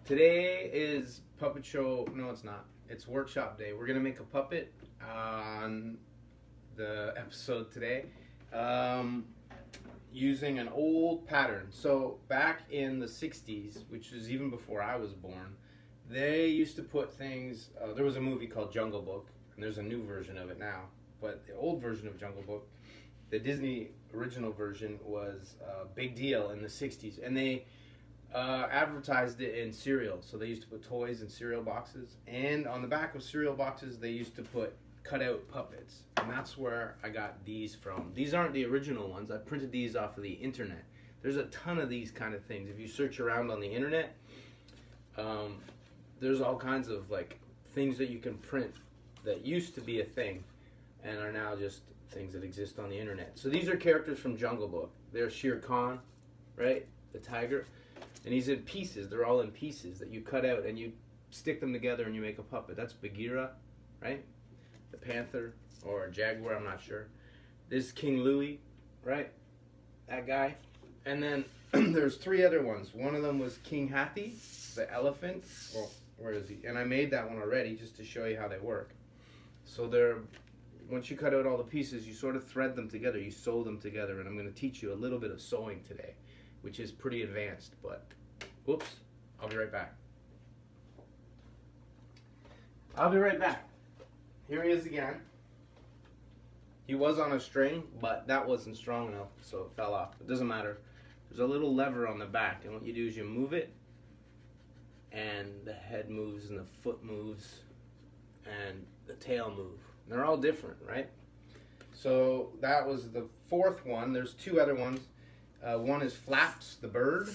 Today is puppet show. No, it's not. It's workshop day. We're gonna make a puppet on the episode today, using an old pattern. So back in the '60s, which is even before I was born, they used to put things. There was a movie called Jungle Book, and there's a new version of it now. But the old version of Jungle Book, the Disney original version, was a big deal in the '60s, and they advertised it in cereal. So they used to put toys in cereal boxes, and on the back of cereal boxes they used to put cutout puppets, and that's where I got these from. These aren't the original ones. I printed these off of the internet. There's a ton of these kind of things. If you search around on the internet, there's all kinds of like things that you can print that used to be a thing and are now just things that exist on the internet. So these are characters from Jungle Book. There's Shere Khan, right? The tiger. And he's in pieces. They're all in pieces that you cut out and you stick them together and you make a puppet. That's Bagheera, right? The panther or jaguar, I'm not sure. This is King Louie, right? That guy. And then there's three other ones. One of them was King Hathi, the elephant. Well, where is he? And I made that one already just to show you how they work. So they're, once you cut out all the pieces, you sort of thread them together. You sew them together. And I'm going to teach you a little bit of sewing today, which is pretty advanced, but whoops, I'll be right back. I'll be right back. Here he is again. He was on a string, but that wasn't strong enough, so it fell off. It doesn't matter. There's a little lever on the back, and what you do is you move it, and the head moves, and the foot moves, and the tail moves. They're all different, right? So that was the fourth one. There's two other ones. One is Flaps, the bird.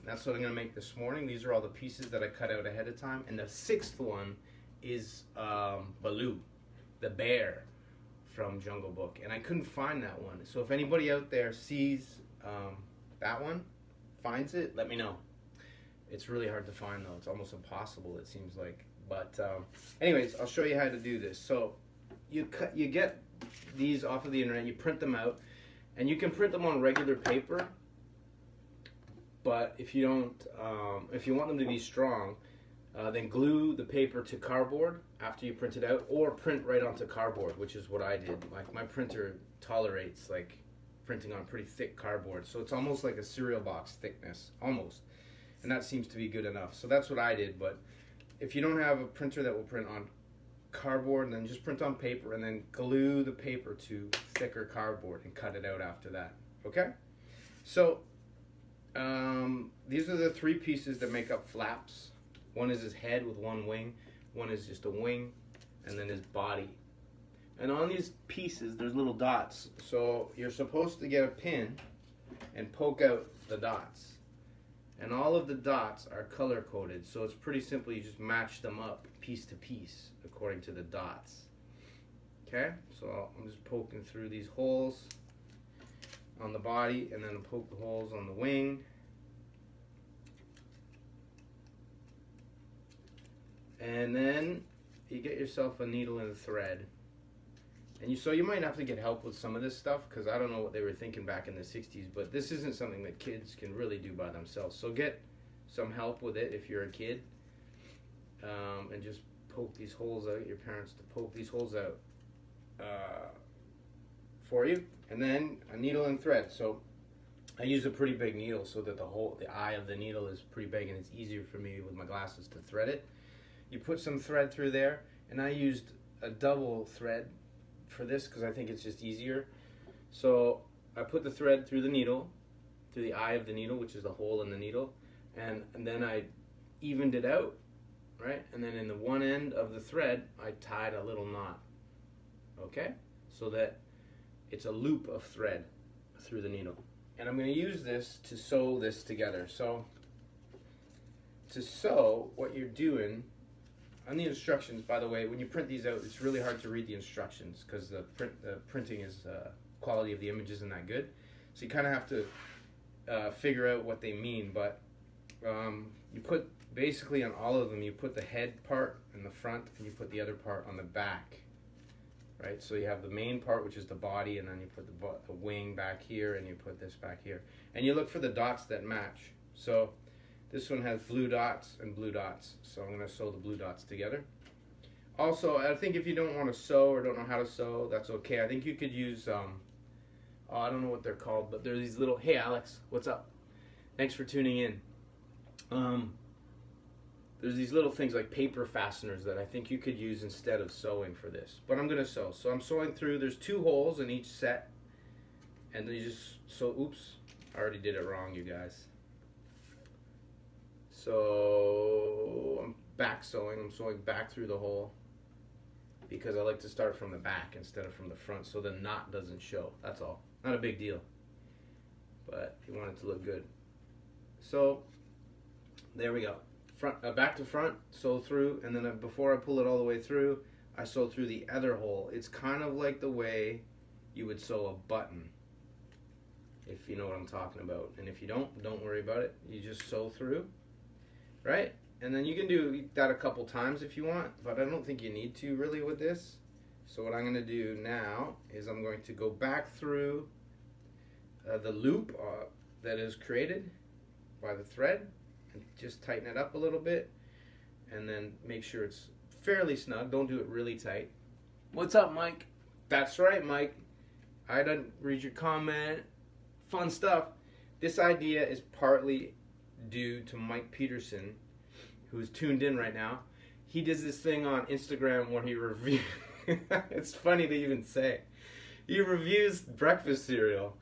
That's what I'm going to make this morning. These are all the pieces that I cut out ahead of time. And the sixth one is Baloo, the bear from Jungle Book. And I couldn't find that one. So if anybody out there sees that one, finds it, let me know. It's really hard to find, though. It's almost impossible, it seems like. But anyways, I'll show you how to do this. So you get these off of the internet. You print them out. And you can print them on regular paper, but if you don't, if you want them to be strong, then glue the paper to cardboard after you print it out, or print right onto cardboard, which is what I did. Like my printer tolerates like printing on pretty thick cardboard, so it's almost like a cereal box thickness, almost, and that seems to be good enough. So that's what I did. But if you don't have a printer that will print on cardboard, and then just print on paper and then glue the paper to thicker cardboard and cut it out after that. Okay, so these are the three pieces that make up Flaps. One is his head with one wing, one is just a wing, and then his body. And on these pieces there's little dots, so you're supposed to get a pin and poke out the dots, and all of the dots are color coded, so it's pretty simple. You just match them up piece to piece according to the dots. Okay, so I'm just poking through these holes on the body, and then I'll poke the holes on the wing. And then you get yourself a needle and a thread. And so you might have to get help with some of this stuff, because I don't know what they were thinking back in the '60s, but this isn't something that kids can really do by themselves. So get some help with it if you're a kid, and just poke these holes out. Get your parents to poke these holes out for you. And then a needle and thread. So I use a pretty big needle so that the eye of the needle is pretty big, and it's easier for me with my glasses to thread it. You put some thread through there, and I used a double thread for this because I think it's just easier. So I put the thread through the needle, through the eye of the needle, which is the hole in the needle, and then I evened it out, right? And then in the one end of the thread, I tied a little knot, okay? So that it's a loop of thread through the needle. And I'm going to use this to sew this together. So to sew, what you're doing, on the instructions, by the way, when you print these out, it's really hard to read the instructions because the printing is, quality of the image isn't that good. So you kind of have to figure out what they mean. But you put, basically on all of them, you put the head part in the front, and you put the other part on the back. Right, so you have the main part, which is the body, and then you put the wing back here, and you put this back here. And you look for the dots that match. So This one has blue dots and blue dots, so I'm going to sew the blue dots together. Also, I think if you don't want to sew or don't know how to sew, that's okay. I think you could use, I don't know what they're called, but they're these little, hey Alex, what's up? Thanks for tuning in. There's these little things like paper fasteners that I think you could use instead of sewing for this. But I'm going to sew. So I'm sewing through, there's 2 holes in each set. And then you just sew, oops, I already did it wrong, you guys. So I'm back sewing, I'm sewing back through the hole because I like to start from the back instead of from the front so the knot doesn't show. That's all. Not a big deal. But you want it to look good. So there we go. Front, back to front, sew through, and then before I pull it all the way through, I sew through the other hole. It's kind of like the way you would sew a button, if you know what I'm talking about. And if you don't worry about it. You just sew through, right? And then you can do that a couple times if you want, but I don't think you need to really with this. So what I'm going to do now is I'm going to go back through the loop that is created by the thread and just tighten it up a little bit and then make sure it's fairly snug. Don't do it really tight. What's up, Mike? That's right, Mike. I didn't read your comment. Fun stuff. This idea is partly due to Mike Peterson, who's tuned in right now. He does this thing on Instagram where he reviews. It's funny to even say. He reviews breakfast cereal.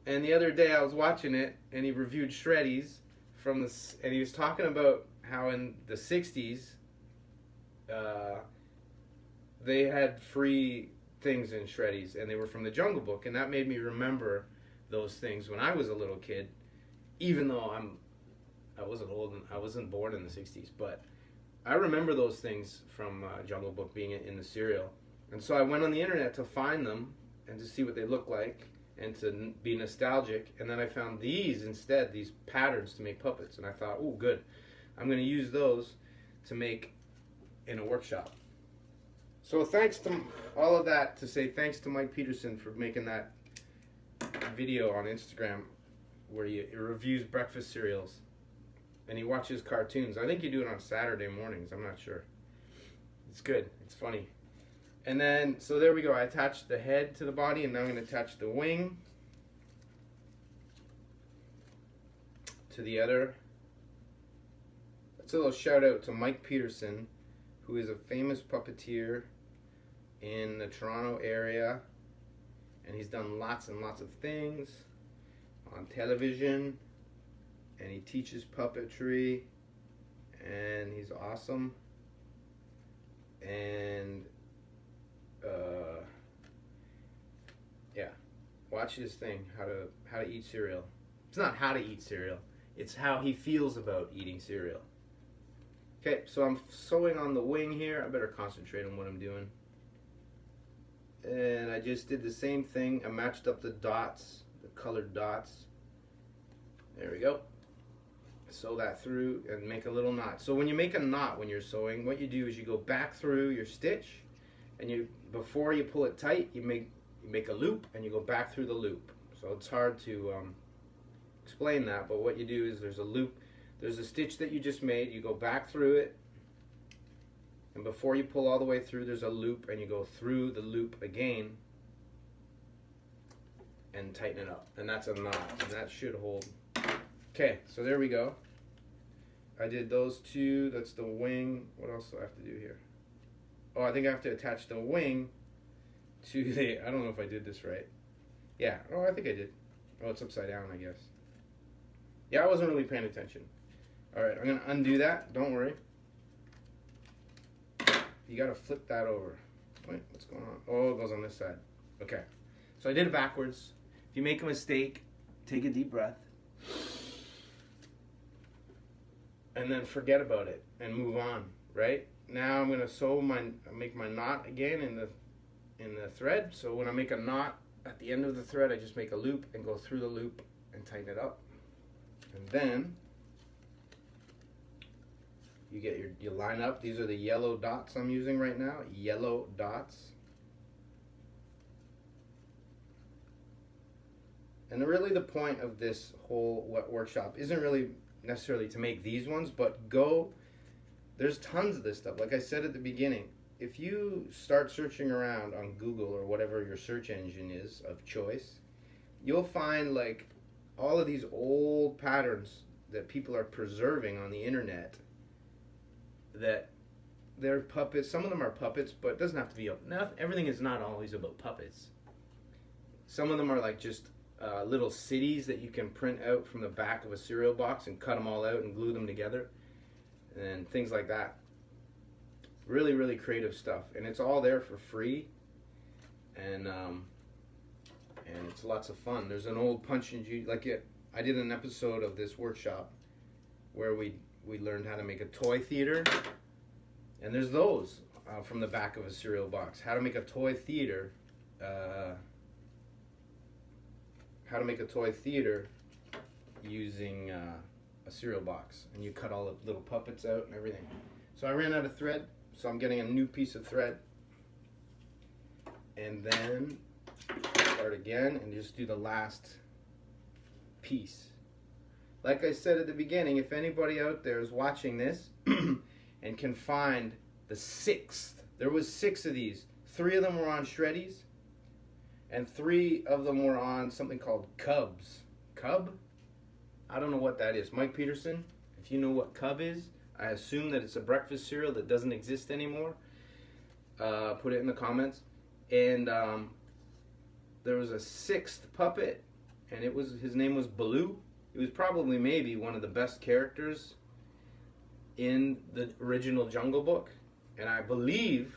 And the other day I was watching it, and he reviewed Shreddies from this, and he was talking about how in the 60s they had free things in Shreddies, and they were from the Jungle Book, and that made me remember those things when I was a little kid, even though I wasn't old and I wasn't born in the 60s, but I remember those things from Jungle Book being in the cereal. And so I went on the internet to find them and to see what they look like and to be nostalgic, and then I found these instead, these patterns to make puppets, and I thought, oh good, I'm going to use those to make in a workshop. So thanks to all of that, to say thanks to Mike Peterson for making that video on Instagram where he reviews breakfast cereals and he watches cartoons. I think you do it on Saturday mornings, I'm not sure. It's good, it's funny. And then, so there we go, I attached the head to the body, and now I'm going to attach the wing to the other. That's a little shout out to Mike Peterson, who is a famous puppeteer in the Toronto area, and he's done lots and lots of things on television, and he teaches puppetry, and he's awesome. And yeah, watch his thing, how to eat cereal. It's not how to eat cereal, it's how he feels about eating cereal. Okay, so I'm sewing on the wing here. I better concentrate on what I'm doing. And I just did the same thing. I matched up the dots, the colored dots. There we go. Sew that through and make a little knot. So when you make a knot when you're sewing, what you do is you go back through your stitch, and before you pull it tight, you make a loop, and you go back through the loop. So it's hard to explain that, but what you do is there's a loop, there's a stitch that you just made, you go back through it, and before you pull all the way through, there's a loop, and you go through the loop again and tighten it up, and that's a knot, and that should hold. Okay, so there we go. I did those two. That's the wing. What else do I have to do here? Oh, I think I have to attach the wing to the, I don't know if I did this right. Yeah, oh, I think I did. Oh, it's upside down, I guess. Yeah, I wasn't really paying attention. All right, I'm going to undo that. Don't worry. You got to flip that over. Wait, what's going on? Oh, it goes on this side. Okay, so I did it backwards. If you make a mistake, take a deep breath. And then forget about it and move on, right? Now I'm going to make my knot again in the thread. So when I make a knot at the end of the thread, I just make a loop and go through the loop and tighten it up. And then you line up. These are the yellow dots I'm using right now. Yellow dots. And really the point of this whole workshop isn't really necessarily to make these ones, but there's tons of this stuff. Like I said at the beginning, if you start searching around on Google or whatever your search engine is of choice, you'll find like all of these old patterns that people are preserving on the internet, that they're puppets. Some of them are puppets, but it doesn't have to be. Everything is not always about puppets. Some of them are like just little cities that you can print out from the back of a cereal box and cut them all out and glue them together, and things like that. Really, really creative stuff, and it's all there for free, and it's lots of fun. There's an old Punch and Judy, I did an episode of this workshop where we learned how to make a toy theater, and there's those from the back of a cereal box. How to make a toy theater. How to make a toy theater using a cereal box, and you cut all the little puppets out and everything. So I ran out of thread, so I'm getting a new piece of thread, and then start again and just do the last piece. Like I said at the beginning, if anybody out there is watching this and can find the sixth, there was 6 of these. 3 of them were on shreddies, and 3 of them were on something called Cubs. Cub? I don't know what that is. Mike Peterson, if you know what Cub is, I assume that it's a breakfast cereal that doesn't exist anymore. Put it in the comments. And there was a 6th puppet, and his name was Baloo. He was probably maybe one of the best characters in the original Jungle Book. And I believe,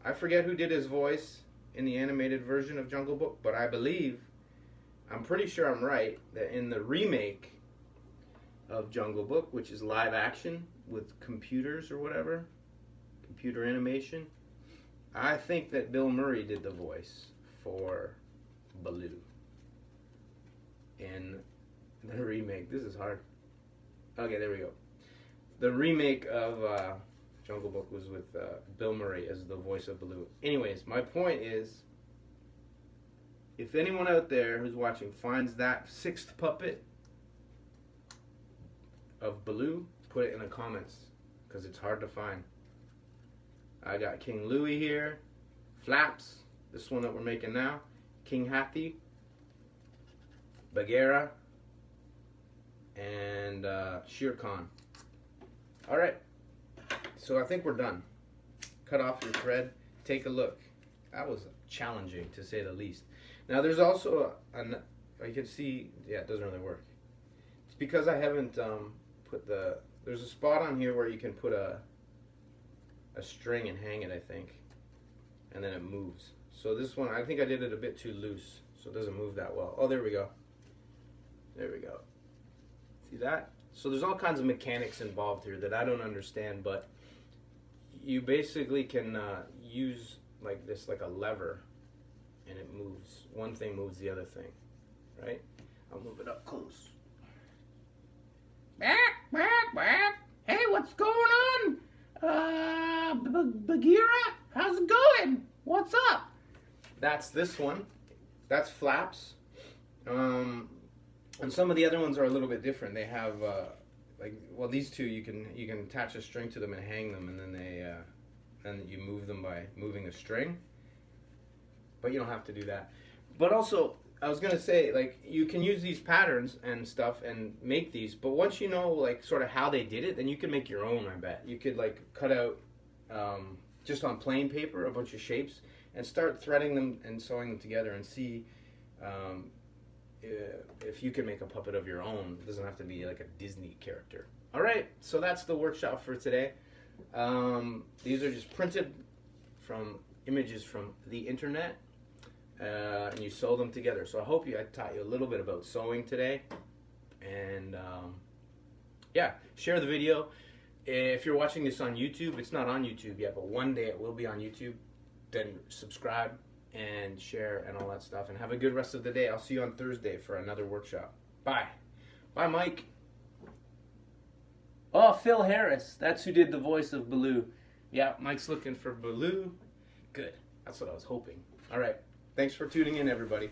I forget who did his voice in the animated version of Jungle Book, but I'm pretty sure I'm right, that in the remake of Jungle Book, which is live action with computers or whatever, computer animation, I think that Bill Murray did the voice for Baloo in the remake. This is hard. Okay, there we go. The remake of Jungle Book was with Bill Murray as the voice of Baloo. Anyways, my point is, if anyone out there who's watching finds that 6th puppet of Baloo, put it in the comments, because it's hard to find. I got King Louie here, Flaps, this one that we're making now, King Hathi, Bagheera, and Shere Khan. Alright, so I think we're done. Cut off your thread, take a look. That was challenging, to say the least. Now there's also you can see, yeah, it doesn't really work. It's because I haven't there's a spot on here where you can put a string and hang it, I think, and then it moves. So this one, I think I did it a bit too loose, so it doesn't move that well. Oh, there we go. There we go. See that? So there's all kinds of mechanics involved here that I don't understand, but you basically can use like this, like a lever, and it moves. One thing moves the other thing, right? I'll move it up close. Hey, what's going on? Bagheera, how's it going? What's up? That's this one. That's Flaps. And some of the other ones are a little bit different. They have these two you can attach a string to them and hang them, and then you move them by moving a string. But you don't have to do that. But also, I was gonna say, like, you can use these patterns and stuff and make these, but once you know, like, sort of how they did it, then you can make your own, I bet. You could, like, cut out, just on plain paper, a bunch of shapes, and start threading them and sewing them together and see if you can make a puppet of your own. It doesn't have to be, like, a Disney character. All right, so that's the workshop for today. These are just printed from images from the internet. And you sew them together. So I hope I taught you a little bit about sewing today. And yeah, share the video. If you're watching this on YouTube, it's not on YouTube yet, but one day it will be on YouTube. Then subscribe and share and all that stuff. And have a good rest of the day. I'll see you on Thursday for another workshop. Bye. Bye, Mike. Oh, Phil Harris. That's who did the voice of Baloo. Yeah, Mike's looking for Baloo. Good. That's what I was hoping. All right. Thanks for tuning in, everybody.